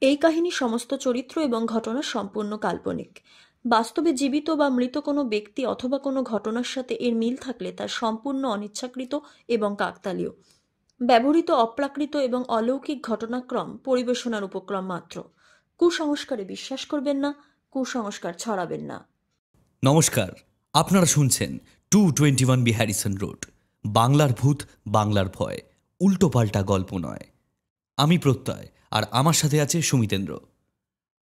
এই কাহিনীর সমস্ত চরিত্র এবং ঘটনা সম্পূর্ণ কাল্পনিক। বাস্তবে জীবিত বা মৃত কোনো ব্যক্তি অথবা কোনো ঘটনার সাথে এর মিল থাকলে তা সম্পূর্ণ অনিচ্ছাকৃত এবং কাকতালীয়। ব্যবহৃত অপ্রাকৃত এবং অলৌকিক ঘটনাক্রম পরিবেশনার উপক্রম মাত্র। কুসংস্কারে বিশ্বাস করবেন না, কুসংস্কার ছড়াবেন না। নমস্কার, আপনারা শুনছেন 221 হ্যারিসন রোড, বাংলার ভূত বাংলার ভয়, উল্টোপাল্টা গল্প নয়। আমি প্রত্যয়, আর আমার সাথে আছে সুমিতেন্দ্র।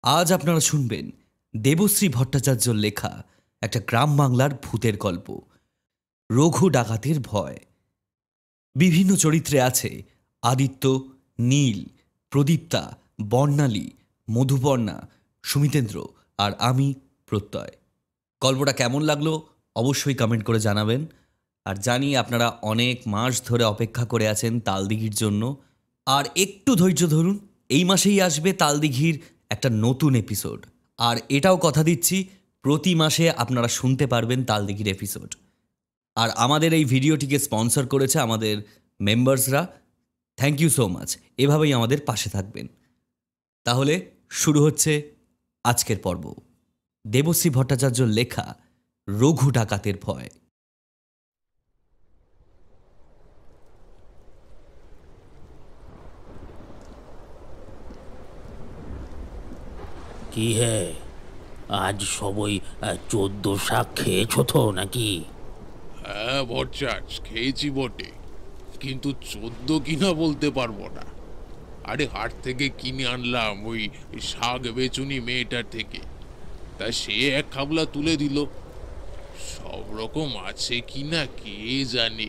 আজ আপনারা শুনবেন দেবশ্রী ভট্টাচার্যর লেখা একটা গ্রাম বাংলার ভূতের গল্প, রঘু ডাকাতের ভয়। বিভিন্ন চরিত্রে আছে আদিত্য, নীল, প্রদীপ্তা, বর্ণালী, মধুপর্ণা, সুমিতেন্দ্র আর আমি প্রত্যয়। গল্পটা কেমন লাগলো অবশ্যই কমেন্ট করে জানাবেন। আর জানি আপনারা অনেক মাস ধরে অপেক্ষা করে আছেন তালদিঘির জন্য। আর একটু ধৈর্য ধরুন, এই মাসেই আসবে তালদিঘির একটা নতুন এপিসোড। আর এটাও কথা দিচ্ছি, প্রতি মাসে আপনারা শুনতে পারবেন তালদিঘির এপিসোড। আর আমাদের এই ভিডিওটিকে স্পন্সর করেছে আমাদের মেম্বার্সরা। থ্যাংক ইউ সো মাচ, এভাবেই আমাদের পাশে থাকবেন। তাহলে শুরু হচ্ছে আজকের পর্ব, দেবশ্রী ভট্টাচার্যর লেখা রঘু ডাকাতের ভয়। কি হে, আজ সবই 14 শাক খেয়েছো তো নাকি? হ্যাঁ ভট্টাচ, খেয়েছি বটে, কিন্তু 14 কিনা বলতে পারবো না। আরে হাট থেকে কিনে আনলাম ওই শাক বেচুনি মেয়েটার থেকে। তা সে এক খাবলা তুলে দিল। সব রকম আছে কিনা কে জানে।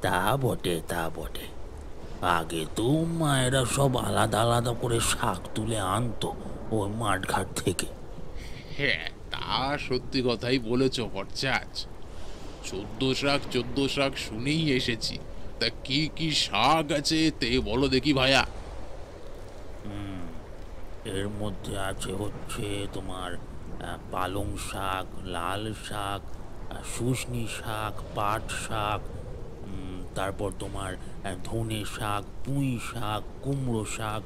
তা বটে, তা বটে। আগে তো মায়েরা সব আলাদা আলাদা করে শাক তুলে আনতো ওই মাঠঘাট থেকে। হ্যাঁ, তা সত্যি কথাই বলেছ ভট্টাচ। 14 শাক শুনেই এসেছি। তা কি কি শাক আছে তে বলো দেখি ভাইয়া। এর মধ্যে আছে হচ্ছে তোমার পালং শাক, লাল শাক, শুশনি শাক, পাট শাক, তারপর তোমার ধনে শাক, পুঁই শাক, কুমড়ো শাক,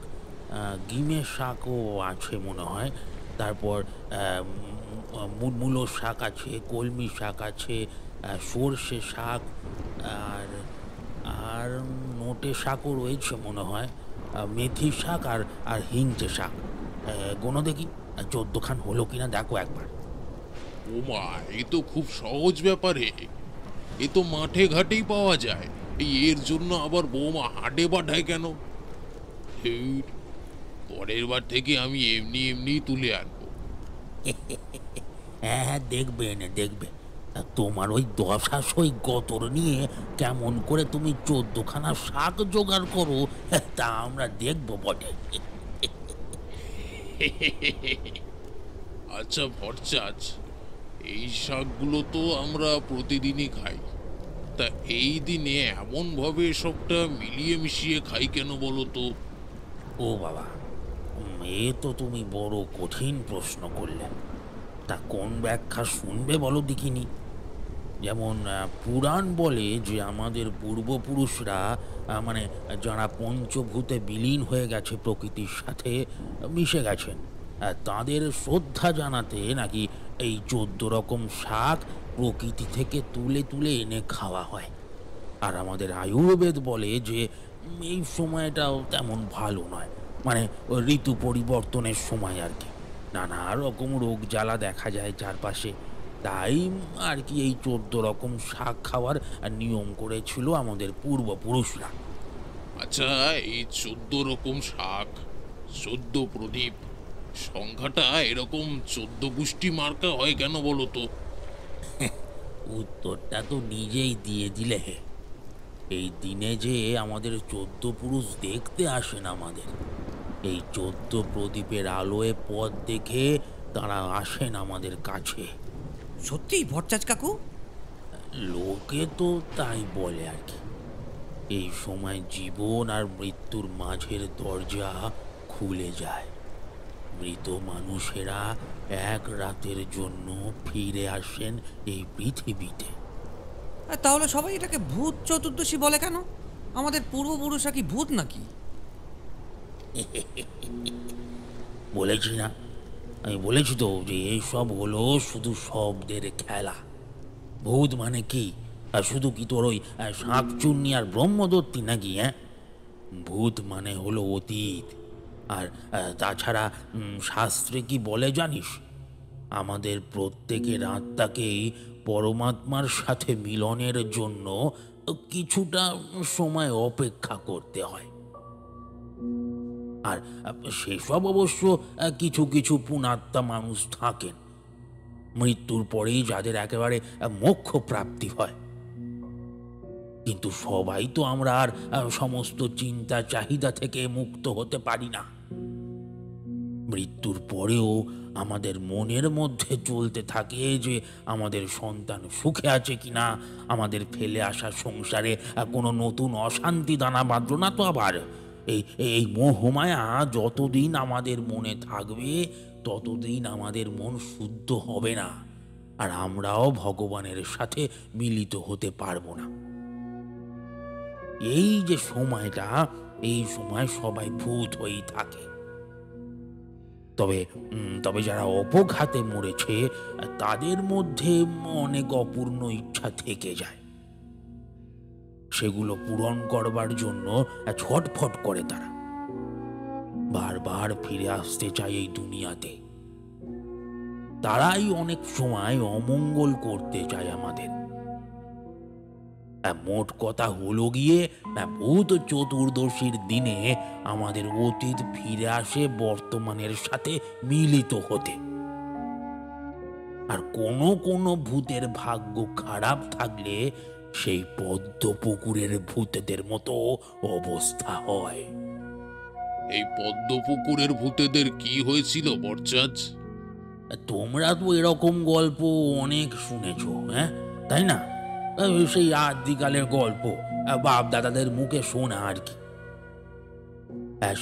গিমের শাকও আছে মনে হয়। তারপর মূলো শাক আছে, কলমি শাক আছে, সর্ষে শাক, আর আর নোটে শাকও রয়েছে মনে হয়, মেথি শাক আর আর হিঞ্চে শাক। গোনো দেখি 14 খান হলো কিনা দেখো একবার। ওমা, এ তো খুব সহজ ব্যাপারে। এ তো মাঠে ঘাটেই পাওয়া যায়। এর জন্য আবার বৌমা হাটে পাঠায় কেন? ধুর, পরের বার থেকে আমি এমনি এমনি তুলে আনবো। হ্যাঁ হ্যাঁ, দেখবে এনে দেখবে। তোমার ওই দশা সই গতর নিয়ে কেমন করে তুমি 14 খানা শাক জোগাড় করো, তা আমরা দেখবো বটে। আচ্ছা ভট্টাচ, এই শাকগুলো তো আমরা প্রতিদিনই খাই। তা এই দিনে এমন ভাবে সবটা মিলিয়ে মিশিয়ে খাই কেন বলো তো? ও বাবা, এ তো তুমি বড় কঠিন প্রশ্ন করলে। তা কোন ব্যাখ্যা শুনবে বলো দেখিনি। যেমন পুরাণ বলে যে আমাদের পূর্বপুরুষরা, মানে যারা পঞ্চভূতে বিলীন হয়ে গেছে, প্রকৃতির সাথে মিশে গেছেন, তাদের শ্রদ্ধা জানাতে নাকি এই 14 রকম শাক প্রকৃতি থেকে তুলে তুলে এনে খাওয়া হয়। আর আমাদের আয়ুর্বেদ বলে যে এই সময়টাও তেমন ভালো নয়, মানে ওই ঋতু পরিবর্তনের সময় আর কি। নানা রকম রোগ জ্বালা দেখা যায় চারপাশে। তাই আর কি এই 14 রকম শাক খাওয়ার নিয়ম করেছিল আমাদের পূর্বপুরুষরা। আচ্ছা, এই 14 রকম শাক, 14 প্রদীপ, সংখ্যাটা এরকম 14 গুষ্টি মার্কা হয় কেন বলো তো? উত্তরটা তো নিজেই দিয়ে দিলে হে। এই দিনে যে আমাদের 14 পুরুষ দেখতে আসেন আমাদের, এই 14 প্রদীপের আলোয় পথ দেখে তারা আসেন আমাদের কাছে। সত্যি ভট্টাচ কাকু? লোকে তো তাই বলে আর কি। এই সময় জীবন আর মৃত্যুর মাঝের দরজা খুলে যায়। মৃত মানুষেরা এক রাতের জন্য ফিরে আসেন এই পৃথিবীতে। তাহলে সবাই এটাকে ভূত চতুর্দশী বলে কেন? আমাদের পূর্বপুরুষরা কি ভূত নাকি? বলেছি না, আমি বলেছি তো যে এইসব হলো শুধু শব্দের খেলা। ভূত মানে কি? আর শুধু কি তোর ওই শাঁকচুন্নি আর ব্রহ্মদত্তি নাকি? হ্যাঁ, ভূত মানে হলো অতীত। আর তাছাড়া শাস্ত্রে কি বলে জানিস? আমাদের প্রত্যেকের আত্মাকেই পরমাত্মার সাথে মিলনের জন্য কিছুটা সময় অপেক্ষা করতে হয়। আর সেসব অবশ্য কিছু কিছু পুণাত্মা মানুষ থাকেন মৃত্যুর পরেই, যাদের একেবারে মোক্ষ প্রাপ্তি হয়। কিন্তু সবাই তো আমরা আর সমস্ত চিন্তা চাহিদা থেকে মুক্ত হতে পারি না। মৃত্যুর পরেও আমাদের মনের মধ্যে চলতে থাকে যে আমাদের সন্তান সুখে আছে কিনা, আমাদের ফেলে আসা সংসারে কোনো নতুন অশান্তি দানা বাঁধল না তো। আবার এই এই মোহমায়া যতদিন আমাদের মনে থাকবে ততদিন আমাদের মন শুদ্ধ হবে না, আর আমরাও ভগবানের সাথে মিলিত হতে পারবো না। এই যে সময়টা, এই সময় সবাই ভূত হয়েই থাকে। তবে যারা অপঘাতে মরেছে তাদের মধ্যে অনেক অপূর্ণ ইচ্ছা থেকে যায়। সেগুলো পূরণ করবার জন্য ছটফট করে তারা, বারবার ফিরে আসতে চায় এই দুনিয়াতে। তারাই অনেক সময় অমঙ্গল করতে চায় আমাদের। মোট কথা হলো গিয়ে, ভূত চতুর্দশীর দিনে আমাদের অতীত ফিরে আসে বর্তমানের সাথে মিলিত হতে। আর কোনো কোনো ভূতের ভাগ্য খারাপ থাকলে সেই পদ্ম পুকুরের ভূতেদের মতো অবস্থা হয়। এই পদ্ম পুকুরের ভূতেদের কি হয়েছিল বরচাঁদ? তোমরা তো এরকম গল্প অনেক শুনেছ, হ্যাঁ তাই না? সেই আদিকালের গল্প, বাপ দাদাদের মুখে শোনা আর কি।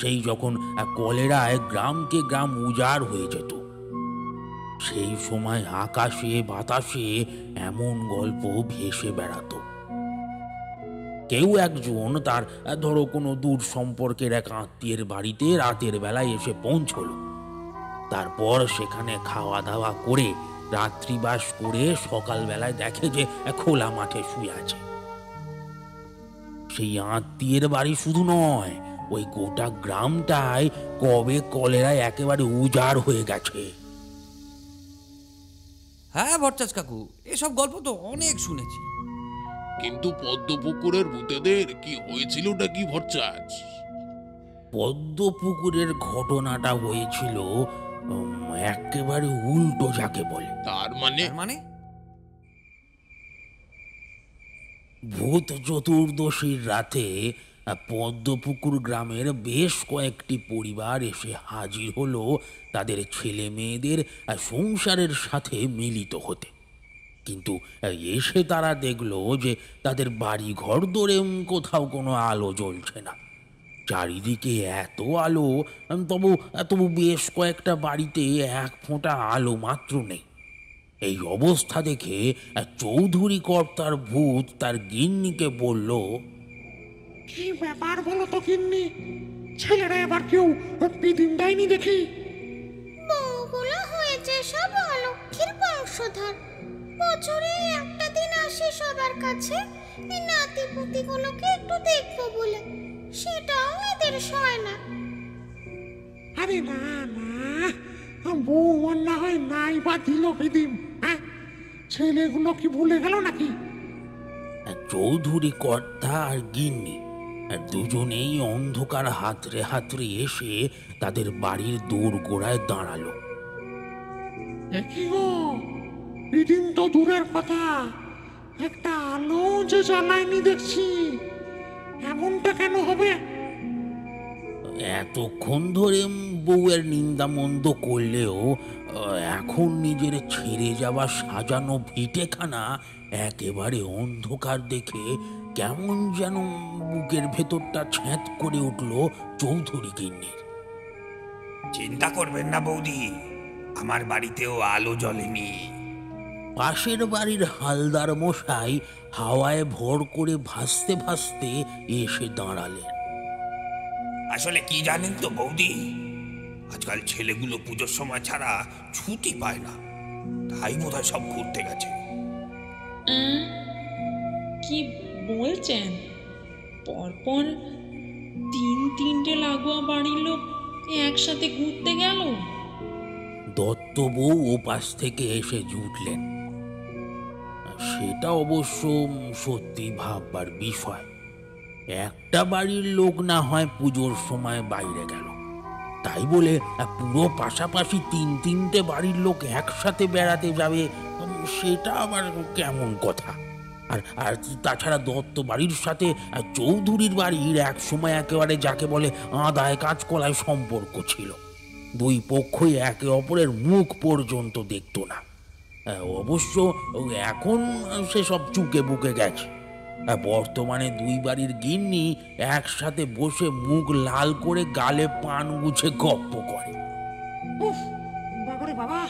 সেই যখন কলেরায় গ্রামকে গ্রাম উজাড় হয়ে যেত, সেই সময় আকাশে বাতাসে এমন গল্প ভেসে বেড়াতো। কেউ একজন তার ধরো কোনো দূর সম্পর্কের এক আত্মীয়ের বাড়িতে রাতের বেলায় এসে পৌঁছলো। তারপর সেখানে খাওয়া দাওয়া করে রাত্রিবাস করে সকালবেলায় দেখে যে খোলা মাঠে শুয়ে আছে। সেই আত্মীয়ের বাড়ি শুধু নয়, ওই গোটা গ্রামটাই কবে কলেরায় একেবারে উজাড় হয়ে গেছে। হ্যাঁ ভট্টাচ কাকু, এসব গল্প তো অনেক শুনেছি। কিন্তু পদ্ম পুকুরের ভূতেদের কি হয়েছিলটা কি ভরচাঁদ? পদ্ম পুকুরের ঘটনাটা হয়েছিল একেবারে উল্টো, যাকে বলে। তার মানে? তার মানে? ভূত চতুর্দশীর রাতে পদ্মপুকুর গ্রামের বেশ কয়েকটি পরিবার এসে হাজির হলো তাদের ছেলে মেয়েদের সংসারের সাথে মিলিত হতে। কিন্তু এসে তারা দেখলো যে তাদের বাড়ি ঘর দরে কোথাও কোনো আলো জ্বলছে না। চারিদিকে এত আলো, তবু বেশ কয়েকটা বাড়িতে এক ফোঁটা আলো মাত্র নেই। এই অবস্থা দেখে চৌধুরী কর্তার ভূত তার গিন্নিকে বলল, কি ব্যাপার বলো তো গিন্নি? ছেলেরা এবার কেউ বিদিন দেয়নি দেখি? বউগুলো হয়েছে সব অলক্ষীর বংশধর। বছরে একটা দিন আসে সবার কাছে এই নাতি পুতিগুলোকে একটু দেখবো বলে, সেটাও এদের সয় না। আরে না না, বউ না হয় নাই বা দিল বিদিন, হ্যাঁ? ছেলেগুলো কি ভুলে গেল নাকি? চৌধুরী কর্তা আর গিন্নি দুজনেই অন্ধকার হাতড়ে হাতড়ে এসে তাদের বাড়ির দোরগোড়ায় দাঁড়ালো। কি গো, বিদিন তো দূরের কথা, একটা আলো যে জ্বালায়নি দেখছি। এমনটা কেন হবে? এতক্ষণ ধরে বউয়ের নিন্দা মন্দ করলেও এখন নিজের ছেড়ে যাওয়া সাজানো ভিটেখানা একেবারে অন্ধকার দেখে কেমন যেন বুকের ভেতরটা ছ্যাঁত করে উঠল চৌধুরী গিন্নির। চিন্তা করবেন না বৌদি, আমার বাড়িতেও আলো জ্বলেনি। পাশের বাড়ির হালদার মশাই হাওয়ায় ভর করে ভাসতে ভাসতে এসে দাঁড়ালেন। আসলে কি জানেন তো বৌদি, আজকাল ছেলেগুলো পুজোর সময় ছাড়া ছুটি পায় না, তাই বোধহয় সব ঘুরতে গেছে। কি বলছেন? পরপর তিনটে লাগোয়া বাড়ির লোক একসাথে ঘুরতে গেল? দত্ত বউ ওপাশ থেকে এসে জুটলেন। সেটা অবশ্য সত্যি ভাববার বিষয়। একটা বাড়ির লোক না হয় পুজোর সময় বাইরে গেল, তাই বলে পুরো পাশাপাশি তিনটে বাড়ির লোক একসাথে বেড়াতে যাবে, সেটা আবার কেমন কথা? আর তাছাড়া দত্ত বাড়ির সাথে চৌধুরীর বাড়ির এক সময় একেবারে যাকে বলে আদায় কাঁচকলায় সম্পর্ক ছিল। দুই পক্ষই একে অপরের মুখ পর্যন্ত দেখতো না। অবশ্য এখন সেসব চুকে বুকে গেছে। বর্তমানে দুই বাড়ির গিন্নি একসাথে বসে মুখ লাল করে গালে পান গুছে গপ্প করে। উফ, বাবারে বাবা,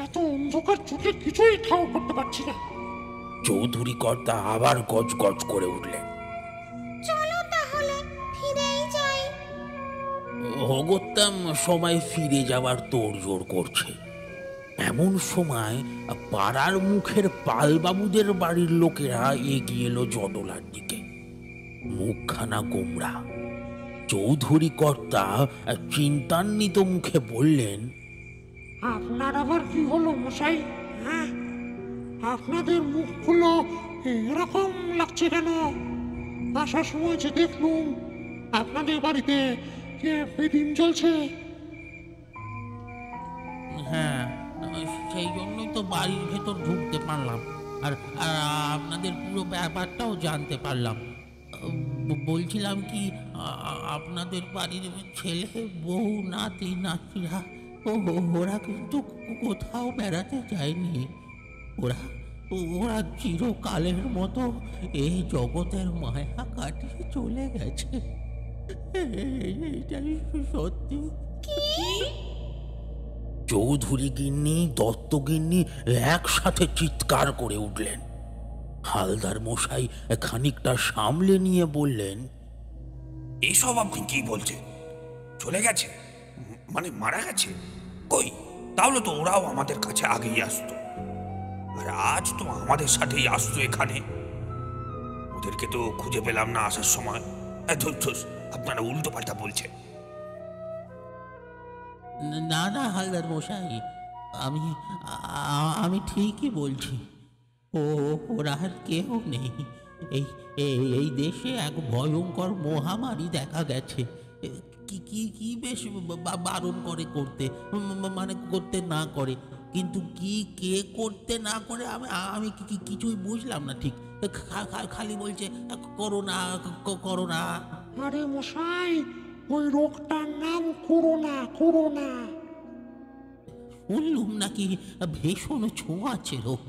এত অন্ধকার চোখে কিছুই ঠাও করতে পারছি না। চৌধুরী কর্তা আবার গজ গজ করে উঠলেন। চলো তাহলে ফিরেই যাই। অগত্যাম সবাই ফিরে যাওয়ার তোড়জোড় করছে। এমন সময় পাড়ার মুখের পালবাবুদের বাড়ির লোকেরা এগিয়ে এলো জটলার দিকে, মুখখানা গোমরা। চৌধুরী কর্তা চিন্তান্বিত মুখে বললেন, আপনার আবার কি হলো মশাই? হ্যাঁ, আপনাদের মুখগুলো এরকম লাগছে কেন? আসার সময় যে দেখলুম আপনাদের বাড়িতে বেদিন চলছে। হ্যাঁ, সেই জন্যই তো বাড়ির ভেতর ঢুকতে পারলাম, আর আপনাদের পুরো ব্যাপারটাও জানতে পারলাম। বলছিলাম কি, আপনাদের বাড়ির ছেলে বউ নাতি নাতিরা ওরা কিন্তু কোথাও বেড়াতে যায়নি। ওরা ওরা চিরকালের মতো এই জগতের মায়া কাটিয়ে চলে গেছে। এইটাই সত্যি। চৌধুরী গিন্নি দত্ত গিন্নি একসাথে চিৎকার করে উঠলেন। হালদার মশাই খানিকটা সামলে নিয়ে বললেন, এসব আপনি কি বলছেন? চলে গেছে মানে মারা গেছে? কই, তাহলে তো ওরাও আমাদের কাছে আগেই আসতো, আর আজ তো আমাদের সাথেই আসতো এখানে। ওদেরকে তো খুঁজে পেলাম না আসার সময়। আপনারা উল্টো পাল্টা বলছেন। না না হালদার মশাই, আমি আমি ঠিকই বলছি। ওরা আর কেউ নেই। এই এই দেশে এক ভয়ঙ্কর মহামারী দেখা গেছে। কি কি কি বেশ বারণ করে করতে, মানে করতে না করে, কিন্তু কি কে করতে না করে আমি কিছুই বুঝলাম না ঠিক। খালি বলছে করোনা করোনা। আরে মশাই, ওই রোগটার নাম করোনা। করোনা শুনলুম নাকি ভীষণ ছোঁয়াচে রোগ।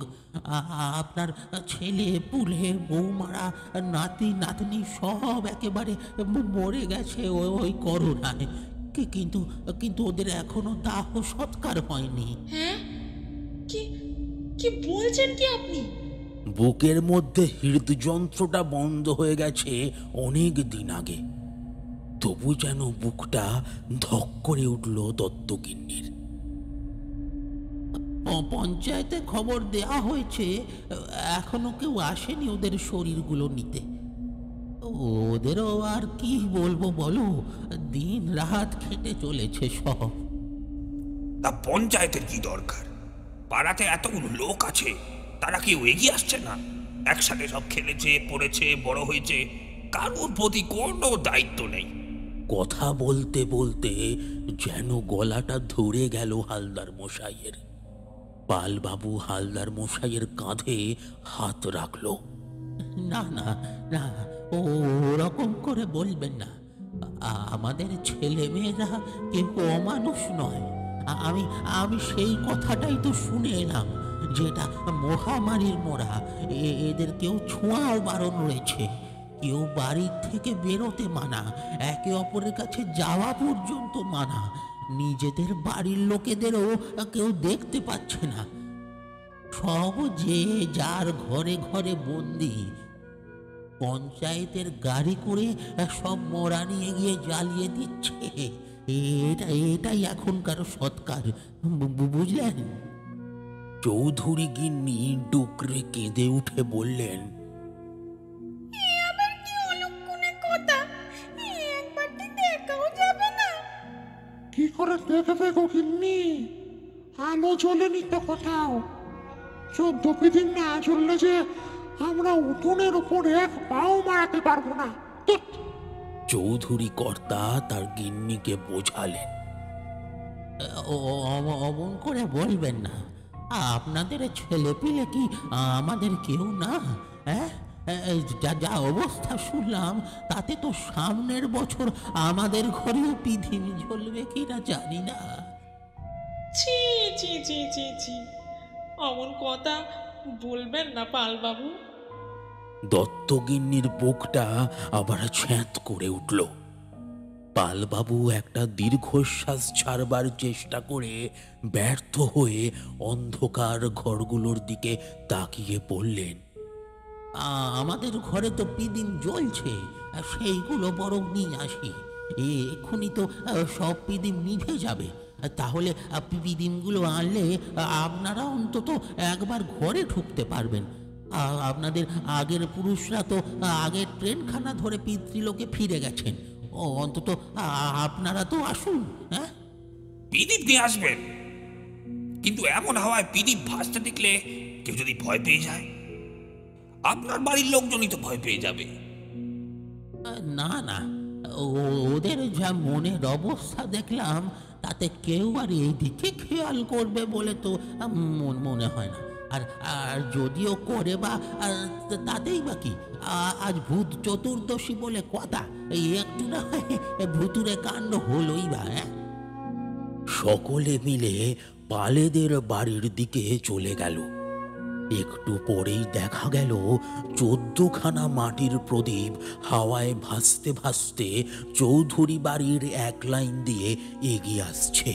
আপনার ছেলে পুলে বৌমারা নাতি নাতনি সব একেবারে মরে গেছে ওই করোনায়। কিন্তু কিন্তু ওদের এখনো দাহ সৎকার হয়নি। হ্যাঁ, কি কি বলছেন কি আপনি? বুকের মধ্যে হৃদযন্ত্রটা বন্ধ হয়ে গেছে অনেক দিন আগে, তবু যেন বুকটা ধক করে উঠল দত্তগিন্নির। পঞ্চায়েতে খবর দেয়া হয়েছে, এখনো কেউ আসেনি ওদের শরীরগুলো নিতে। ওদেরও আর কি বলবো বলো, দিন রাত খেটে চলেছে সব। তা পঞ্চায়েতের কি দরকার? পাড়াতে এতগুলো লোক আছে, তারা কেউ এগিয়ে আসছে না? একসাথে সব খেলেছে পড়েছে বড় হয়েছে, কারোর প্রতি কোনো দায়িত্ব নেই। কথা বলতে বলতে যেন গলাটা ধরে গেল হালদার মশাইয়ের। পালবাবু হালদার মশাইয়ের কাঁধে হাত রাখলো। না না না, ওরকম করে বলবেন না। আমাদের ছেলে মেয়েরা কেউ অমানুষ নয়। আমি আমি সেই কথাটাই তো শুনে এলাম, যেটা মহামারীর মোড়া। এদের কেউ ছোঁয়াও বারণ রয়েছে, কেউ বাড়ির থেকে বেরোতে মানা, একে অপরের কাছে যাওয়া পর্যন্ত মানা। নিজেদের বাড়ির লোকেদেরও কেউ দেখতে পাচ্ছে না। সব যে যার ঘরে ঘরে বন্দি। পঞ্চায়েতের গাড়ি করে সব মরা নিয়ে গিয়ে জ্বালিয়ে দিচ্ছে। এটাই এখনকার সৎকার, বুঝলেন? চৌধুরী গিন্নি ডুকরে কেঁদে উঠে বললেন, আবার কি অলক্ষণে কথা, একবারটি দেখাও যাবে না? কি করে দেখবে গো গিন্নি? আলো জ্বলেনি তো কোথাও। 14 দিন না জ্বললে যে আমরা উঠোনের উপর এক পাও মারাতে পারবো না। ধ্যাৎ। চৌধুরী কর্তা তার গিন্নিকে বোঝালেন, অমন করে বলবেন না। আপনাদের ছেলে পিলে কি আমাদের কেউ না? হ্যাঁ, যা যা অবস্থা শুনলাম তাতে তো সামনের বছর আমাদের ঘরেও পিদিম জ্বলবে কিনা জানি না। ছি ছি ছি ছি ছি, অমন কথা বলবেন না পালবাবু। দত্তগিন্নির বুকটা আবার ছ্যাঁত করে উঠল। পালবাবু একটা দীর্ঘশ্বাস ছাড়বার চেষ্টা করে ব্যর্থ হয়ে অন্ধকার ঘরগুলোর দিকে তাকিয়ে বললেন, আমাদের ঘরে তো পিদিম জ্বলছে, সেইগুলো বরং নিয়ে আসি। এক্ষুনি তো সব পিদিম নিভে যাবে। তাহলে পিদিমগুলো আনলে আপনারা অন্তত একবার ঘরে ঢুকতে পারবেন। আপনাদের আগের পুরুষরা তো আগের ট্রেনখানা ধরে পিতৃলোকে ফিরে গেছেন। অন্তত আপনারা তো আসুন। হ্যাঁ, পিদিম নিয়ে আসবেন, কিন্তু এমন হাওয়ায় পিদিম ভাসতে দেখলে কেউ যদি ভয় পেয়ে যায়, আপনার বাড়ির লোকজনই তো ভয় পেয়ে যাবে। না না, ওদের যা মনের অবস্থা দেখলাম তাতে কেউ আর এইদিকে খেয়াল করবে বলে তো মনে হয় না। আর যদিও করে বা তাতেই বা কি, আজ ভূত চতুর্দশী বলে কথা, এই একটু না ভুতুরে কাণ্ড হলোই বা। সকলে মিলে পালেদের বাড়ির দিকে চলে গেল। একটু পরেই দেখা গেল 14খানা মাটির প্রদীপ হাওয়ায় ভাসতে ভাসতে চৌধুরী বাড়ির এক লাইন দিয়ে এগিয়ে আসছে।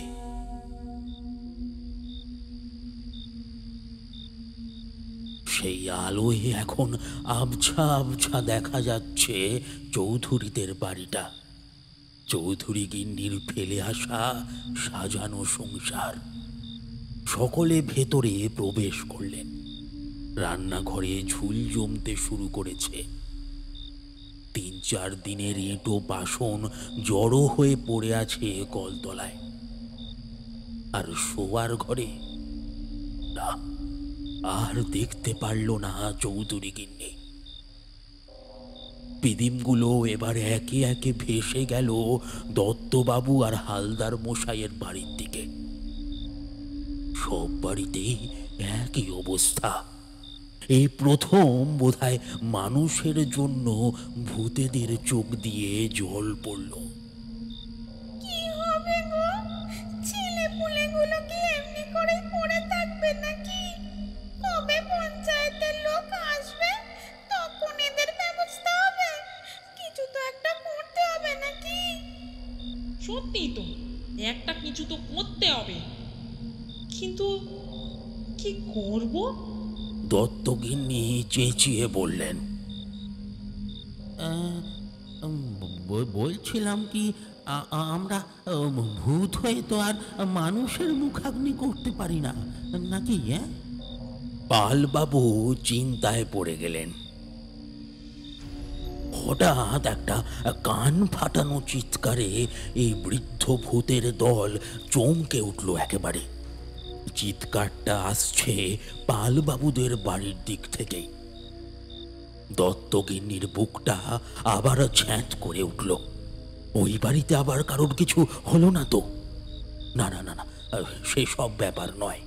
সেই আলোয় এখন আবছা আবছা দেখা যাচ্ছে চৌধুরীদের বাড়িটা, চৌধুরী গিন্নির ফেলে আসা সাজানো সংসার। সকলে ভেতরে প্রবেশ করলেন। রান্নাঘরে ঝুল জমতে শুরু করেছে। 3-4 দিনের এঁটো বাসন জড়ো হয়ে পড়ে আছে কলতলায়। আর শোয়ার ঘরে না, আর দেখতে পারল না চৌধুরী গিন্নি। পিদিমগুলো এবার একে একে ভেসে গেল দত্তবাবু আর হালদার মশাইয়ের বাড়ির দিকে। সব বাড়িতেই একই অবস্থা। এই প্রথম বোধহয় মানুষের জন্য ভূতেদের চোখ দিয়ে জল পড়ল। কি হবে গো? ছেলে পুলেগুলো কি এমনি করেই পড়ে থাকবে নাকি? কবে পঞ্চায়েতের লোক আসবে তখন এদের ব্যবস্থা হবে? কিছু তো একটা করতে হবে নাকি? সত্যি তো, একটা কিছু তো করতে হবে, কিন্তু কি করব? দত্তগিন্নি চেঁচিয়ে বললেন, বলছিলাম কি, আমরা ভূত হয়ে তো আর মানুষের মুখাগ্নি করতে পারি না নাকি? পালবাবু চিন্তায় পড়ে গেলেন। হঠাৎ একটা কান ফাটানো চিৎকারে এই বৃদ্ধ ভূতের দল চমকে উঠল একেবারে। চিৎকারটা আসছে পালবাবুদের বাড়ির দিক থেকে। দত্তগিন্নির বুকটা আবার ছ্যাঁত করে উঠল। ওই বাড়িতে আবার কারোর কিছু হলো না তো? না না না না, সেসব ব্যাপার নয়।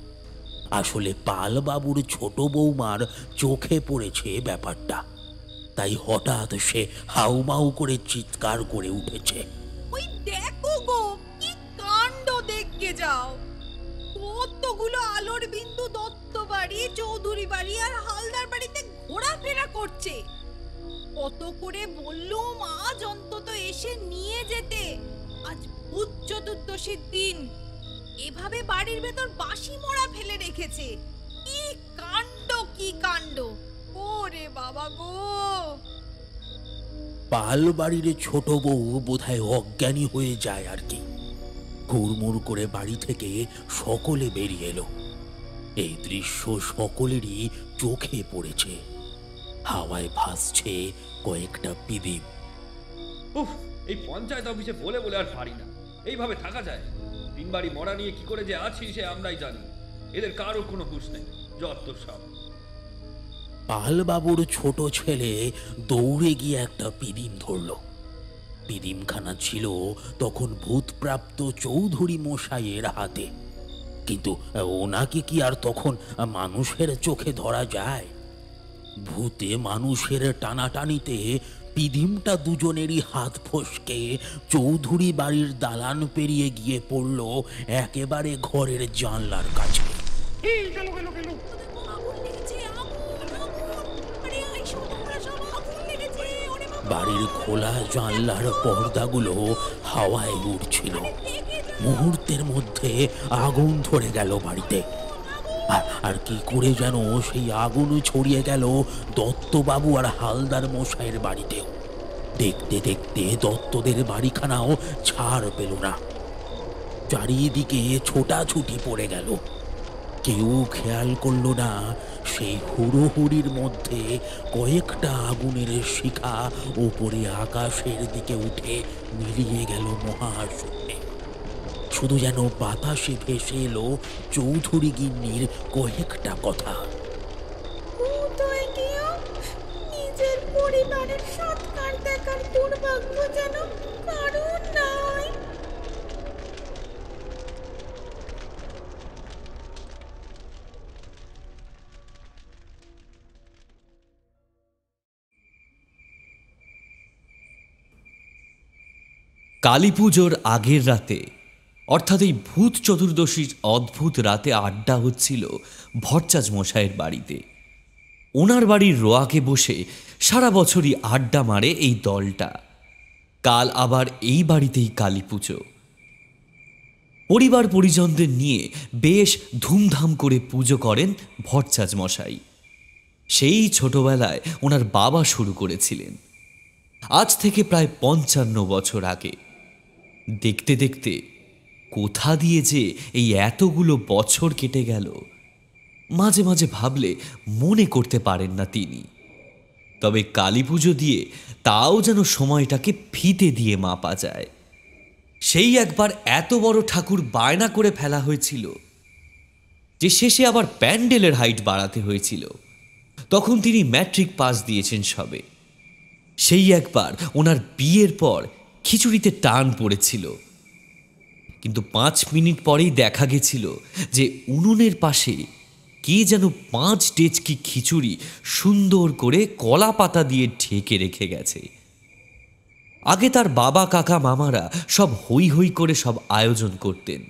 আসলে পালবাবুর ছোট বৌমার চোখে পড়েছে ব্যাপারটা, তাই হঠাৎ সে হাউমাউ করে চিৎকার করে উঠেছে। ওই দেখো গো, কি কাণ্ড! দেখে যাও, কতগুলো আলোর বিন্দু দত্ত বাড়ি, চৌধুরী বাড়ি আর হালদার বাড়িতে ঘোরাফেরা করছে। কত করে বললুম আজ অন্তত এসে নিয়ে যেতে, আজ ভূত চতুর্দশীর দিন। এভাবে বাড়ির ভেতর বাঁশি মোড়া ফেলে রেখেছে। কি কাণ্ড, কি কাণ্ড! ওরে বাবা গো! পাল বাড়ির ছোট বউ বোধহয় অজ্ঞানী হয়ে যায় আর কি। হুড়মুড় করে বাড়ি থেকে সকলে বেরিয়ে এলো। এই দৃশ্য সকলেরই চোখে পড়েছে। হাওয়ায় ভাসছে কয়েকটা পিদিম। উফ, এই পঞ্চায়েত অফিসে বলে বলে আর পারি না। এইভাবে থাকা যায়? তিন বাড়ি মরা নিয়ে কি করে যে আছি সে আমরাই জানি। এদের কারো কোনো হুঁশ নেই, যত সব। পালবাবুর ছোট ছেলে দৌড়ে গিয়ে একটা পিদিম ধরল। পিদিমখানা ছিল তখন ভূতপ্রাপ্ত চৌধুরী মশাইয়ের হাতে। কিন্তু ওনাকে কি আর তখন মানুষের চোখে ধরা যায়? ভূতে মানুষের টানাটানিতে পিদিমটা দুজনেরই হাত ফসকে চৌধুরী বাড়ির দালান পেরিয়ে গিয়ে পড়ল একেবারে ঘরের জানলার কাছে। বাড়ির খোলা জানলার পর্দাগুলো হাওয়ায় উড়ছিল। মুহূর্তের মধ্যে আগুন ধরে গেল বাড়িতে। আর কি করে যেন সেই আগুন ছড়িয়ে গেল দত্তবাবু আর হালদার মশাইয়ের বাড়িতেও। দেখতে দেখতে দত্তদের বাড়িখানাও ছাড় পেল না। চারিদিকে ছোটাছুটি পড়ে গেল। কেউ খেয়াল করল না সেই হুড়োহুড়ির মধ্যে কয়েকটা আগুনের শিখা ওপরে আকাশের দিকে উঠে মিলিয়ে গেল মহাশূন্যে। শুধু যেন বাতাসে ভেসে এলো চৌধুরী গিন্নির কয়েকটা কথা। নিজের পরিবারের সৎকার দেখার দুর্ভাগ্য যেন কারণ নাই। কালী পুজোর আগের রাতে, অর্থাৎ এই ভূত চতুর্দশীর অদ্ভুত রাতে আড্ডা হচ্ছিল ভট্টাচ মশাইয়ের বাড়িতে। ওনার বাড়ির রোয়াকে বসে সারা বছরই আড্ডা মারে এই দলটা। কাল আবার এই বাড়িতেই কালী পুজো। পরিবার পরিজনদের নিয়ে বেশ ধুমধাম করে পুজো করেন ভট্টাচ মশাই। সেই ছোটবেলায় ওনার বাবা শুরু করেছিলেন, আজ থেকে প্রায় 55 বছর আগে। দেখতে দেখতে কোথা দিয়ে যে এই এতগুলো বছর কেটে গেল, মাঝে মাঝে ভাবলে মনে করতে পারেন না তিনি। তবে কালী পুজো দিয়ে তাও যেন সময়টাকে ফিতে দিয়ে মাপা যায়। সেই একবার এত বড় ঠাকুর বায়না করে ফেলা হয়েছিল যে শেষে আবার প্যান্ডেলের হাইট বাড়াতে হয়েছিল। তখন তিনি ম্যাট্রিক পাস দিয়েছেন সবে। সেই একবার ওনার বিয়ের পর খিচুড়িতে টান পড়েছিল, কিন্তু 5 মিনিট পরেই দেখা গেছিল যে উনুনের পাশে কে যেন 5 ডেচকি খিচুড়ি সুন্দর করে কলা পাতা দিয়ে ঢেকে রেখে গেছে। আগে তার বাবা কাকা মামারা সব হই হই করে সব আয়োজন করতেন,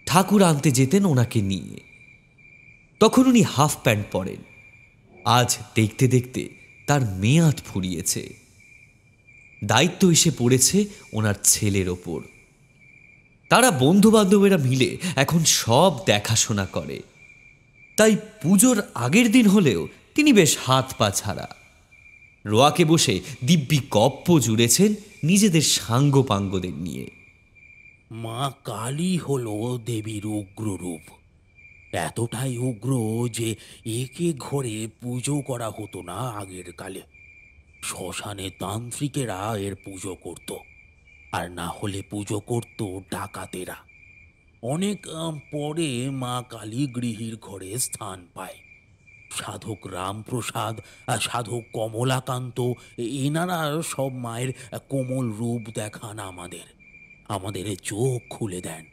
ঠাকুর আনতে যেতেন ওনাকে নিয়ে। তখন উনি হাফ প্যান্ট পরেন। আজ দেখতে দেখতে তার মেয়াদ ফুরিয়েছে। দায়িত্ব এসে পড়েছে ওনার ছেলের ওপর। তারা বন্ধুবান্ধবেরা মিলে এখন সব দেখাশোনা করে। তাই পুজোর আগের দিন হলেও তিনি বেশ হাত পা ছাড়া। রোয়াকে বসে দিব্যি গপ্প জুড়েছেন নিজেদের সাঙ্গপাঙ্গদের নিয়ে। মা কালী হলো দেবীর উগ্র রূপ। এতটাই উগ্র যে একে ঘরে পুজো করা হতো না আগের কালে। শ্মশানে তান্ত্রিকেরা এর পুজো করত, আর না হলে পুজো করত ডাকাতেরা। অনেক পরে মা কালী গৃহীর ঘরে স্থান পায়। সাধক রামপ্রসাদ আর সাধক কমলাকান্ত এনারা সব মায়ের কোমল রূপ দেখান আমাদের চোখ খুলে দেন,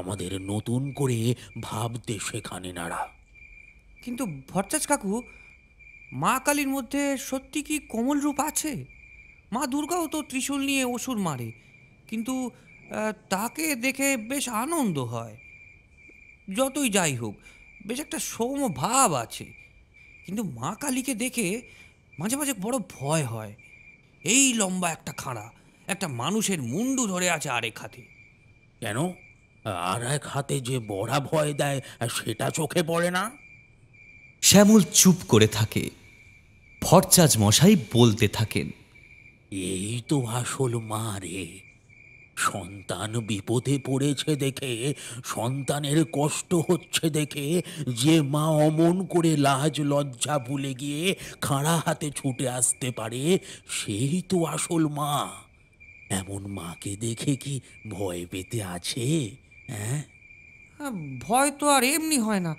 আমাদের নতুন করে ভাবতে শেখান এনারা। কিন্তু ভট্টাচ কাকু, মা কালীর মধ্যে সত্যি কি কোমল রূপ আছে? মা দুর্গাও তো ত্রিশূল নিয়ে অসুর মারে, কিন্তু তাকে দেখে বেশ আনন্দ হয়। যতই যাই হোক, বেশ একটা সৌম্য ভাব আছে। কিন্তু মা কালীকে দেখে মাঝে মাঝে বড় ভয় হয়। এই লম্বা একটা খাঁড়া, একটা মানুষের মুন্ডু ধরে আছে আরেক হাতে। কেন, আর এক হাতে যে বড়া ভয় দেয় সেটা চোখে পড়ে না? শ্যামল চুপ করে থাকে। ভট্টাচ মশাই বলতে থাকেন, এই তো আসল মা রে। সন্তান বিপদে পড়েছে দেখে, সন্তানের কষ্ট হচ্ছে দেখে যে মা অমন করে লাজ লজ্জা ভুলে গিয়ে খাড়া হাতে ছুটে আসতে পারে, সেই তো আসল মা। এমন মাকে দেখে কি ভয় পেতে আছে? হ্যাঁ, ভয় তো আর এমনি হয় না।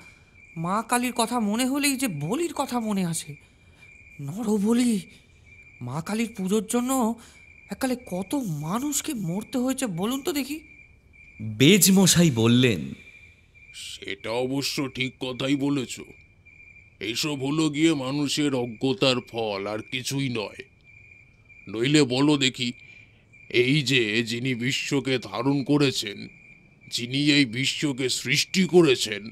মা কালীর কথা মনে হলেই যে বলির কথা মনে আসে। নরবলি, মা কালীর পুজোর জন্য এককালে কত মানুষকে মরতে হয়েছে বলুন তো দেখি। বেজ মশাই বললেন, সেটা অবশ্য ঠিক কথাই বলেছ। এইসব হলো গিয়ে মানুষের অজ্ঞতার ফল, আর কিছুই নয়। নইলে বলো দেখি, এই যে যিনি বিশ্বকে ধারণ করেছেন, যিনি এই বিশ্বকে সৃষ্টি করেছেন,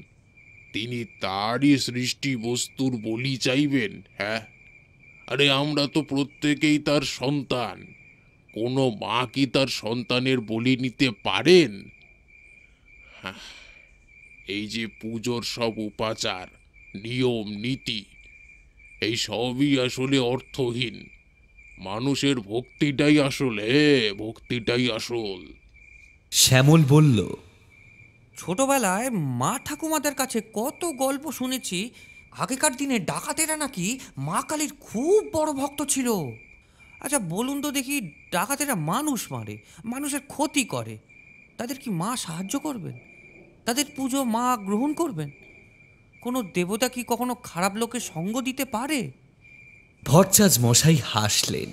তিনি তারই সৃষ্টি বস্তুর বলি চাইবেন? হ্যাঁ, আরে আমরা তো প্রত্যেকেই তার সন্তান। কোনো মা কি তার সন্তানের বলি নিতে পারেন? হ্যাঁ, এই যে পুজোর সব উপাচার, নিয়ম নীতি, এই সবই আসলে অর্থহীন। মানুষের ভক্তিটাই আসল। শ্যামল বলল, ছোটবেলায় মা ঠাকুমাদের কাছে কত গল্প শুনেছি। আগেকার দিনে ডাকাতেরা নাকি মা কালীর খুব বড় ভক্ত ছিল। আচ্ছা বলুন তো দেখি, ডাকাতেরা মানুষ মারে, মানুষের ক্ষতি করে, তাদের কি মা সাহায্য করবেন? তাদের পুজো মা গ্রহণ করবেন? কোনো দেবতা কি কখনো খারাপ লোকের সঙ্গ দিতে পারে? ভট্টাচ মশাই হাসলেন।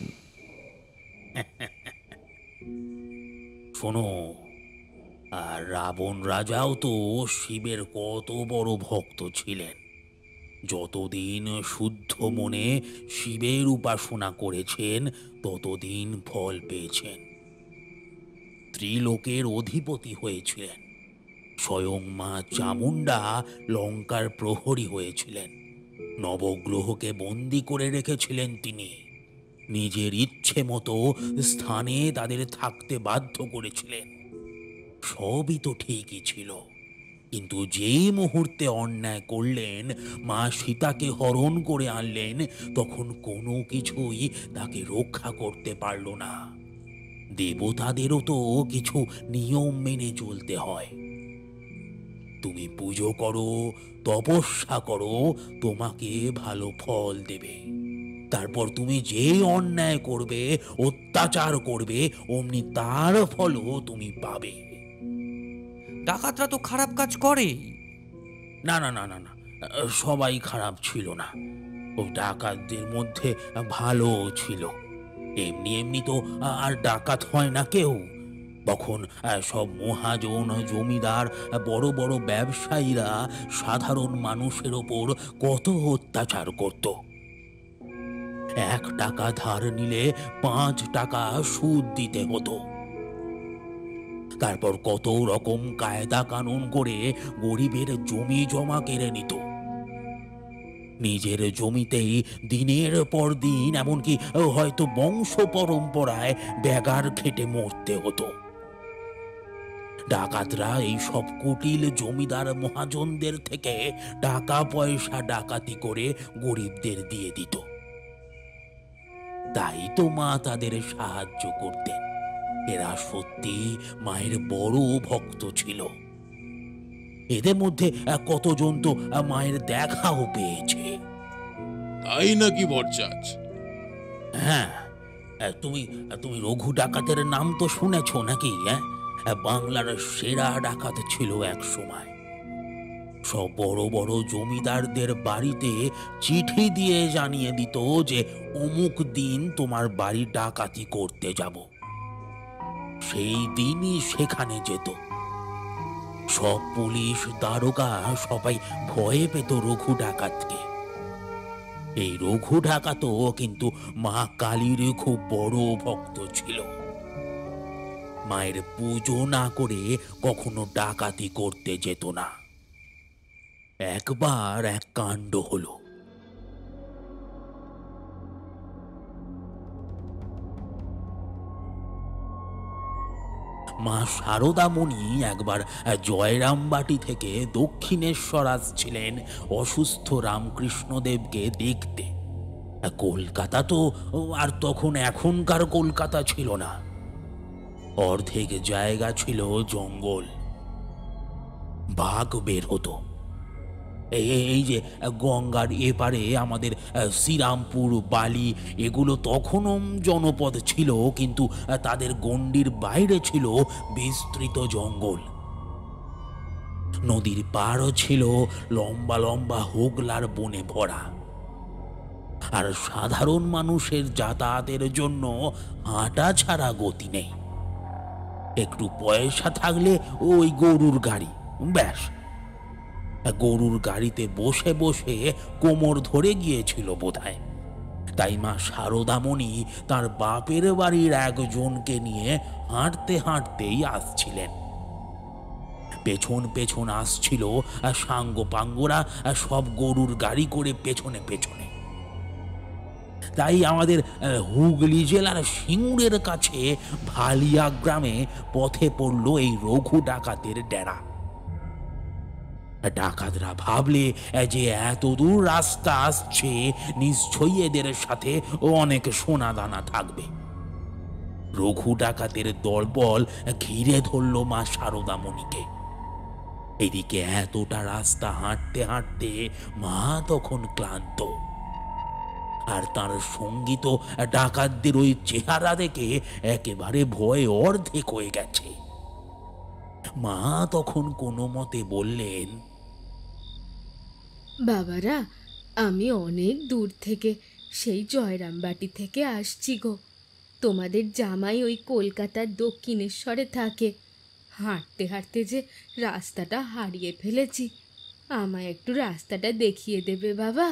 শোনো, আর রাবণ রাজাও তো শিবের কত বড় ভক্ত ছিলেন। যতদিন শুদ্ধ মনে শিবের উপাসনা করেছেন, ততদিন ফল পেয়েছেন। ত্রিলোকের অধিপতি হয়েছিলেন। স্বয়ং মা চামুণ্ডা লঙ্কার প্রহরী হয়েছিলেন। নবগ্রহকে বন্দি করে রেখেছিলেন তিনি। নিজের ইচ্ছে মতো স্থানে তাদের থাকতে বাধ্য করেছিলেন। সবই তো ঠিকই ছিল, কিন্তু যেই মুহূর্তে অন্যায় করলেন, মা সীতাকে হরণ করে আনলেন, তখন কোনো কিছুই তাকে রক্ষা করতে পারল না। দেবতাদেরও তো কিছু নিয়ম মেনে চলতে হয়। তুমি পুজো করো, তপস্যা করো, তোমাকে ভালো ফল দেবে। তারপর তুমি যে অন্যায় করবে, অত্যাচার করবে, অমনি তার ফলও তুমি পাবে। ডাকাতরা তো খারাপ কাজ করে। না না না না না, সবাই খারাপ ছিল না। ওই ডাকাতদের মধ্যে ভালো ছিল। এমনি এমনি তো আর ডাকাত হয় না কেউ। তখন সব মহাজন, জমিদার, বড় বড় ব্যবসায়ীরা সাধারণ মানুষের ওপর কত অত্যাচার করত। 1 টাকা ধার নিলে 5 টাকা সুদ দিতে হতো। তারপর কত রকম কায়দা কানুন করে গরিবের জমি জমা কেড়ে নিত। নিজের জমিতেই দিনের পর দিন, এমনকি হয়তো বংশ পরম্পরায় ব্যাগার খেটে মরতে হতো। ডাকাতরা এই সব কুটিল জমিদার মহাজনদের থেকে টাকা পয়সা ডাকাতি করে গরিবদের দিয়ে দিত। তাই তো মা তাদের সাহায্য করতেন। এরা সত্যি মায়ের বড় ভক্ত ছিল। এদের মধ্যে কতজন তো মায়ের দেখাও পেয়েছে। তাই নাকি ভট্টাচ? হ্যাঁ, তুমি তুমি রঘু ডাকাতের নাম তো শুনেছ নাকি? বাংলার সেরা ডাকাত ছিল এক সময়। সব বড় বড় জমিদারদের বাড়িতে চিঠি দিয়ে জানিয়ে দিত যে অমুক দিন তোমার বাড়ি ডাকাতি করতে যাব। সেই দিনই সেখানে যেত। সব পুলিশ, দারোগা সবাই ভয়ে পেত রঘু ডাকাতকে। এই রঘু ডাকাতও কিন্তু মা কালীর খুব বড় ভক্ত ছিল। মায়ের পুজো না করে কখনো ডাকাতি করতে যেত না। একবার এক কাণ্ড হলো। মা শারদামণি একবার জয়রামবাটি থেকে দক্ষিণেশ্বর আসছিলেন অসুস্থ রামকৃষ্ণদেবকে দেখতে। কলকাতা তো আর তখন এখনকার কলকাতা ছিল না। অর্ধেক জায়গা ছিল জঙ্গল। বাঘ বের হতো। এই যে গঙ্গার এপারে আমাদের শ্রীরামপুর, বালি, এগুলো তখনও জনপদ ছিল, কিন্তু তাদের গণ্ডির বাইরে ছিল বিস্তৃত জঙ্গল। নদীর পাড়ও ছিল লম্বা লম্বা হোগলার বনে ভরা। আর সাধারণ মানুষের যাতায়াতের জন্য হাঁটা ছাড়া গতি নেই। একটু পয়সা থাকলে ওই গরুর গাড়ি, ব্যাস। গরুর গাড়িতে বসে বসে কোমর ধরে গিয়েছিল বোধহয়। তাই মা শারদামণি তার বাপের বাড়ির একজনকে নিয়ে হাঁটতে হাঁটতেই আসছিলেন। পেছন পেছন আসছিল সাঙ্গ পাঙ্গরা সব গরুর গাড়ি করে পেছনে পেছনে। তাই আমাদের হুগলি জেলার সিঙ্গুরের কাছে ভালিয়া গ্রামে পথে পড়ল এই রঘু ডাকাতের ডেরা। ডাকাতরা ভাবলে যে এত দূর রাস্তা আসছে, নিশ্চয়ই এদের সাথে অনেক সোনা দানা থাকবে। রঘু ডাকাতের দলবল ঘিরে ধরল মা শারদামণিকে। এদিকে এতটা রাস্তা হাঁটতে হাঁটতে মা তখন ক্লান্ত, আর তার সঙ্গী তো ডাকাতদের ওই চেহারা দেখে একেবারে ভয়ে অর্ধেক হয়ে গেছে। মা তখন কোনো মতে বললেন, বাবারা, আমি অনেক দূর থেকে, সেই জয়রামবাটি থেকে আসছি গো। তোমাদের জামাই ওই কলকাতার দক্ষিণেশ্বরে থাকে। হাঁটতে হাঁটতে যে রাস্তাটা হারিয়ে ফেলেছি, আমায় একটু রাস্তাটা দেখিয়ে দেবে বাবা?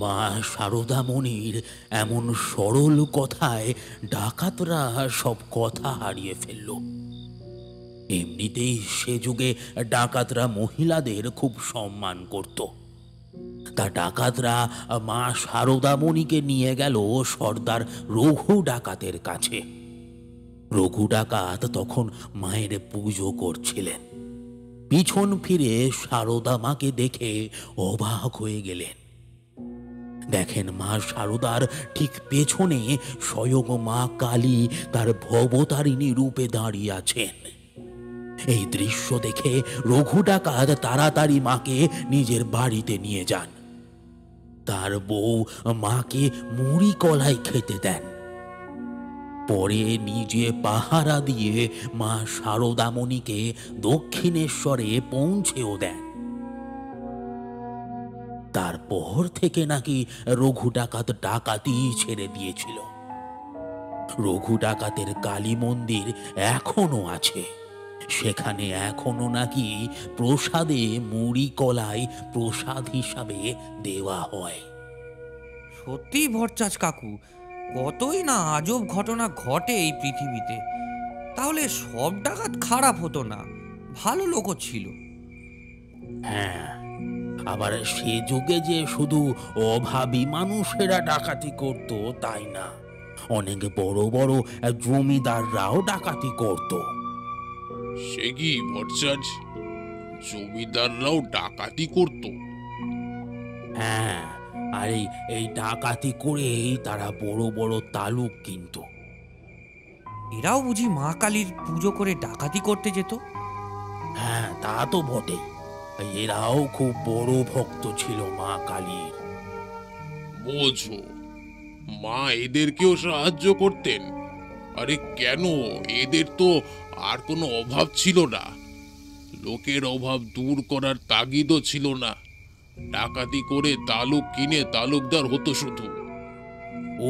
মা শারদামণির এমন সরল কথায় ডাকাতরা সব কথা হারিয়ে ফেলল। এমনিতেই সে যুগে ডাকাতরা মহিলাদের খুব সম্মান করত। তা ডাকাতরা মা শারদামণিকে নিয়ে গেল সর্দার রঘু ডাকাতের কাছে। রঘু ডাকাত তখন মায়ের পুজো করছিলেন। পিছন ফিরে শারদা মাকে দেখে অবাক হয়ে গেলেন। দেখেন মা শারদার ঠিক পেছনে স্বয়ং মা কালী তার ভবতারিণী রূপে দাঁড়িয়ে আছেন। এই দৃশ্য দেখে রঘু ডাকাত তাড়াতাড়ি মাকে নিজের বাড়িতে নিয়ে যান। তার বউ মাকে মুড়ি কলাই খেতে দেন। পরে নিজে পাহারা দিয়ে মা শারদামণিকে দক্ষিণেশ্বরে পৌঁছেও দেন। তারপর থেকে নাকি রঘু ডাকাত ডাকাতি ছেড়ে দিয়েছিল। রঘু ডাকাতের কালী মন্দির এখনো আছে। সেখানে এখনো নাকি প্রসাদে মুড়ি কলাই প্রসাদ হিসাবে দেওয়া হয়। সত্যি ভট্টাচ কাকু, কতই না আজব ঘটনা ঘটে এই পৃথিবীতে। তাহলে সব ডাকাত খারাপ হতো না, ভালো লোকও ছিল। হ্যাঁ, আবার সে যুগে যে শুধু অভাবী মানুষেরা ডাকাতি করত তাই না, অনেক বড় বড় জমিদাররাও ডাকাতি করত। সে কি ভট্টাচ, জমিদাররাও ডাকাতি করত? হ্যাঁ, আর এই ডাকাতি করেই তারা বড় বড় তালুক কিনত। এরাও বুঝি মা কালীর পুজো করে ডাকাতি করতে যেত? হ্যাঁ, তা তো বটেই। এরাও খুব বড় ভক্ত ছিল মা কালীর। বোঝো, মা এদেরকেও সাহায্য করতেন। আরে কেন, এদের তো আর কোনো অভাব ছিল না। লোকের অভাব দূর করার তাগিদও ছিল না। ডাকাতি করে তালুক কিনে তালুকদার হতো শুধু।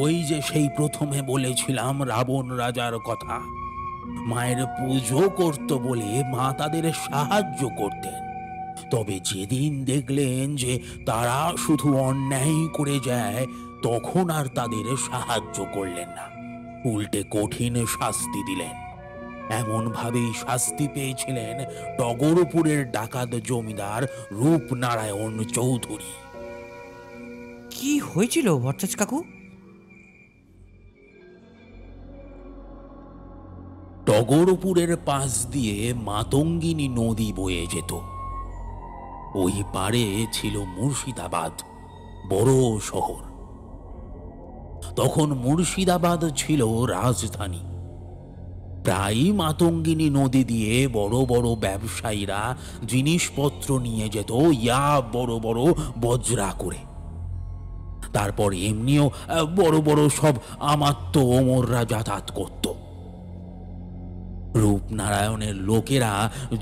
ওই যে সেই প্রথমে বলেছিলাম রাবণ রাজার কথা, মায়ের পুজো করত বলে মা তাদের সাহায্য করতেন। তবে যেদিন দেখলেন যে তারা শুধু অন্যায় করে যায়, তখন আর তাদের সাহায্য করলেন না, উল্টে কঠিন শাস্তি দিলেন। এমন ভাবেই শাস্তি পেয়েছিলেন টগরপুরের ডাকাত জমিদার রূপনারায়ণ চৌধুরী। কি হয়েছিল ভট্টাচ কাকু? টগরপুরের পাশ দিয়ে মাতঙ্গিনী নদী বয়ে যেত। ওই পারে ছিল মুর্শিদাবাদ, বড় শহর। তখন মুর্শিদাবাদ ছিল রাজধানী। প্রায় মাতঙ্গিনী নদী দিয়ে বড় বড় ব্যবসায়ীরা জিনিসপত্র নিয়ে যেত ইয়া বড় বড় বজরা করে। তারপর এমনিও বড় বড় সব আমাত্য ওমররা যাতায়াত করত। রূপনারায়ণের লোকেরা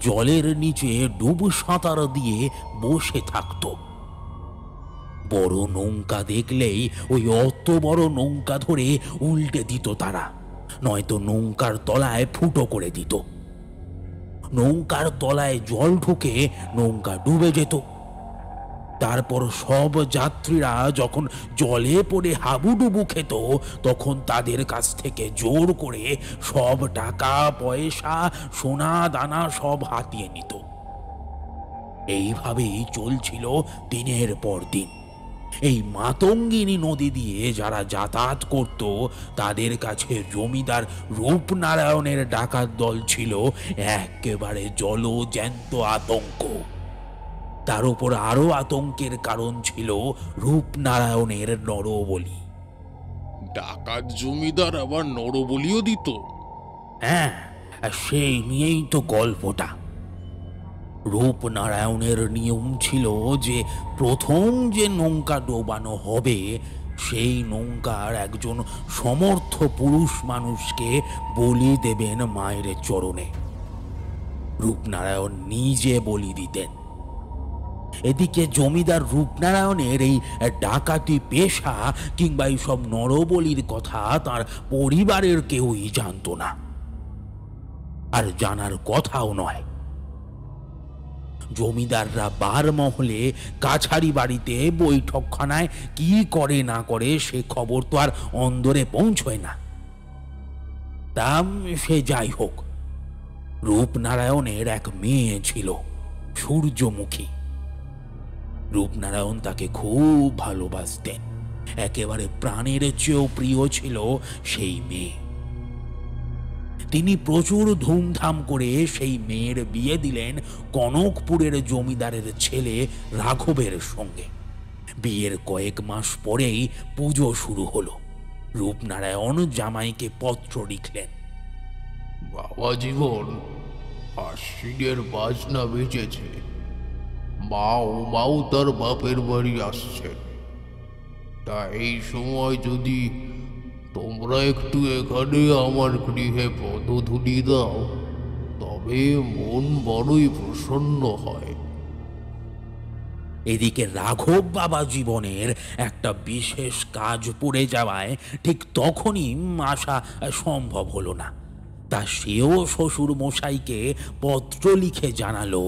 জলের নিচে ডুব সাঁতার দিয়ে বসে থাকত। বড় নৌকা দেখলেই ওই অত বড় নৌকা ধরে উল্টে দিত তারা, নয়তো নৌকার তলায় ফুটো করে দিত। নৌকার তলায় জল ঢুকে নৌকা ডুবে যেত। তারপর সব যাত্রীরা যখন জলে পড়ে হাবুডুবু খেত, তখন তাদের কাছ থেকে জোর করে সব টাকা পয়সা সোনা দানা সব হাতিয়ে নিত। এইভাবেই চলছিল দিনের পর দিন। এই মাতঙ্গিনী নদী দিয়ে যারা যাতায়াত করত, তাদের কাছে জমিদার রূপনারায়ণের ডাকাত দল ছিল একেবারে জলজ্যান্ত আতঙ্ক। তার উপর আরো আতঙ্কের কারণ ছিল রূপনারায়ণের নরবলি। ডাকাত জমিদার আবার নরবলিও দিত? হ্যাঁ, সেই নিয়েই তো গল্পটা। রূপনারায়ণের নিয়ম ছিল যে প্রথম যে নৌকা ডোবানো হবে, সেই নৌকার একজন সমর্থ পুরুষ মানুষকে বলি দেবেন মায়ের চরণে। রূপনারায়ণ নিজে বলি দিতেন। এদিকে জমিদার রূপনারায়ণের এই ডাকাতি পেশা কিংবা এইসব নরবলির কথা তার পরিবারের কেউই জানত না, আর জানার কথাও নয়। জমিদাররা বার মহলে কাছারি বাড়িতে বৈঠকখানায় কি করে না করে সে খবর তো আর অন্দরে পৌঁছয় না। তা সে যাই হোক, রূপনারায়ণের এক মেয়ে ছিল সূর্যমুখী। রূপনারায়ণ তাকে খুব ভালোবাসতেন, একেবারে প্রাণের চেয়েও প্রিয় ছিল সেই মেয়ে। তিনি প্রচুর ধুমধাম করে সেই মেয়ের বিয়ে দিলেন কনকপুরের জমিদারের ছেলে রাঘবের সঙ্গে। বিয়ের কয়েক মাস পরেই পুজো শুরু হলো। রূপনারায়ণ জামাইকে পত্র লিখলেন। বাবা জীবন, আশ্বিনের বাজনা বেজেছে। মাও তার বাপের বাড়ি আসছেন। তা এই সময় যদি তোমরা একটু এখানে আমার গৃহে পদধূলি দাও, তবে মন বড়ই প্রসন্ন হয়। এদিকে রাঘব বাবা জীবনের একটা বিশেষ কাজ পড়ে যাওয়ায় ঠিক তখনই আসা সম্ভব হলো না। তা সেও শ্বশুর মশাইকে পত্র লিখে জানালো,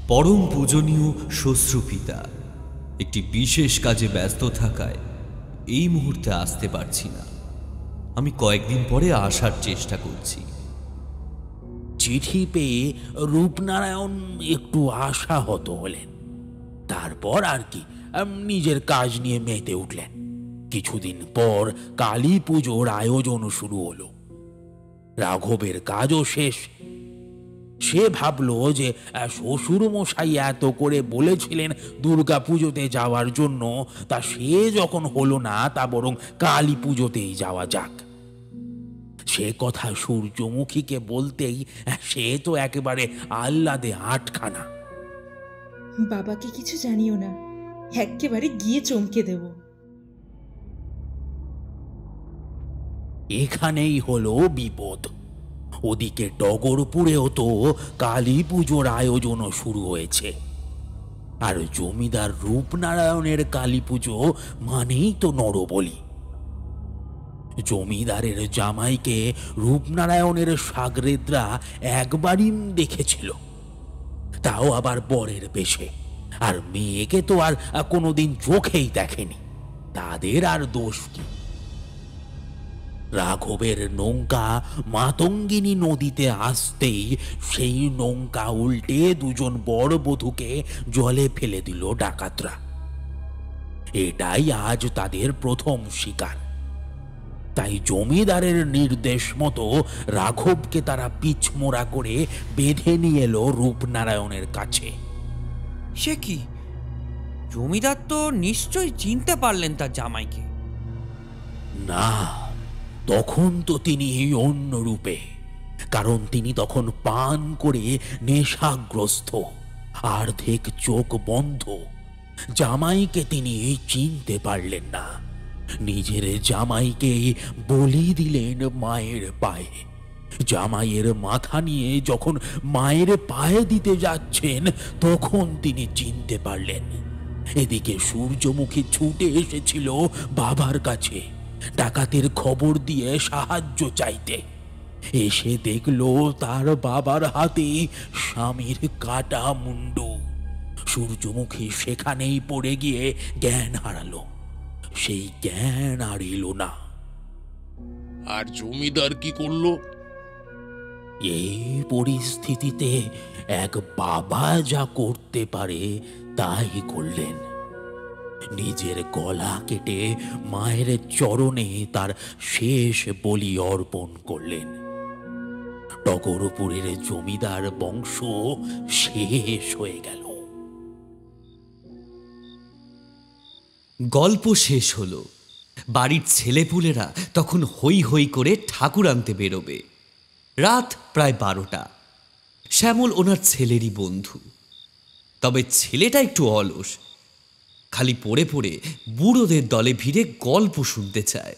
পরম পূজনীয় শ্বশ্রুপিতা, একটি বিশেষ কাজে ব্যস্ত থাকায় এই মুহূর্তে আসতে পারছি না। আমি কয়েকদিন পরে আসার চেষ্টা করছি। চিঠি পেয়ে রূপনারায়ণ একটু আশাহত হলেন। তারপর আর কি, নিজের কাজ নিয়ে মেতে উঠলেন। কিছুদিন পর কালী পুজোর আয়োজন শুরু হলো। রাঘবের কাজও শেষ। সে ভাবলো যে শ্বশুর মশাই এত করে বলেছিলেন দুর্গা পুজোতে যাওয়ার জন্য, তা সে যখন হলো না, তা বরং কালী পুজোতেই যাওয়া যাক। সে কথা সূর্যমুখীকে বলতেই সে তো একেবারে আহ্লাদে আটখানা। বাবাকে কিছু জানিও না, একেবারে গিয়ে চমকে দেব। এখানেই হলো বিপদ। ওদিকে ডগরপুরেও তো কালী পুজোর আয়োজনও শুরু হয়েছে। আর জমিদার রূপনারায়ণের কালী পুজো মানেই তো নরবলি। জমিদারের জামাইকে রূপনারায়ণের সাগরেদরা একবারই দেখেছিল, তাও আবার বরের বেশে। আর মেয়েকে তো আর কোনোদিন চোখেই দেখেনি। তাদের আর দোষ কি? রাঘবের নৌকা মাতঙ্গিনী নদীতে আসতেই সেই নৌকা উল্টে দুজন বড় বধূকে জলে ফেলে দিল ডাকাতরা। এটাই আজ তাদের প্রথম শিকার। তাই জমিদারের নির্দেশ মতো রাঘবকে তারা পিছমোড়া করে বেঁধে নিয়ে এলো রূপনারায়ণের কাছে। সে কি, জমিদার তো নিশ্চয়ই চিনতে পারলেন তার জামাইকে। না, তখন তো তিনি অন্য রূপে, কারণ তিনি তখন পান করে নেশাগ্রস্ত, অর্ধেক চোখ বন্ধ। জামাইকে তিনি চিনতে পারলেন না। নিজের জামাইকে বলি দিলেন মায়ের পায়ে। জামাইয়ের মাথা নিয়ে যখন মায়ের পায়ে দিতে যাচ্ছেন, তখন তিনি চিনতে পারলেন। এদিকে সূর্যমুখী ছুটে এসেছিল বাবার কাছে ডাকাতের খবর দিয়ে সাহায্য চাইতে। এসে দেখলো তার বাবার হাতে স্বামীর কাটা মুন্ডু। সূর্যমুখী সেখানেই পড়ে গিয়ে জ্ঞান হারালো। সেই জ্ঞান আর এলো না। আর জমিদার কি করলো? এই পরিস্থিতিতে এক বাবা যা করতে পারে তাই করলেন। নিজের গলা কেটে মায়ের চরণে তার শেষ বলি অর্পণ করলেন। টগরপুরের জমিদার বংশ শেষ হয়ে গেল। গল্প শেষ হলো। বাড়ির ছেলেপুলেরা তখন হই হই করে ঠাকুর আনতে বেরোবে। রাত প্রায় 12টা। শ্যামল ওনার ছেলেরই বন্ধু, তবে ছেলেটা একটু অলস। খালি পড়ে পড়ে বুড়োদের দলে ভিড়ে গল্প শুনতে চায়।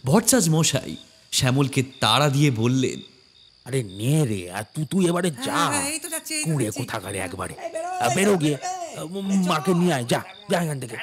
ভট্টাচ মশাই শ্যামলকে তাড়া দিয়ে বললেন, আরে নে রে, আর তুই এবারে যা। কুড়ে কোথাকারে একবারে বেরো গিয়ে মাকে নিয়ে আয়, যা যা এখান থেকে।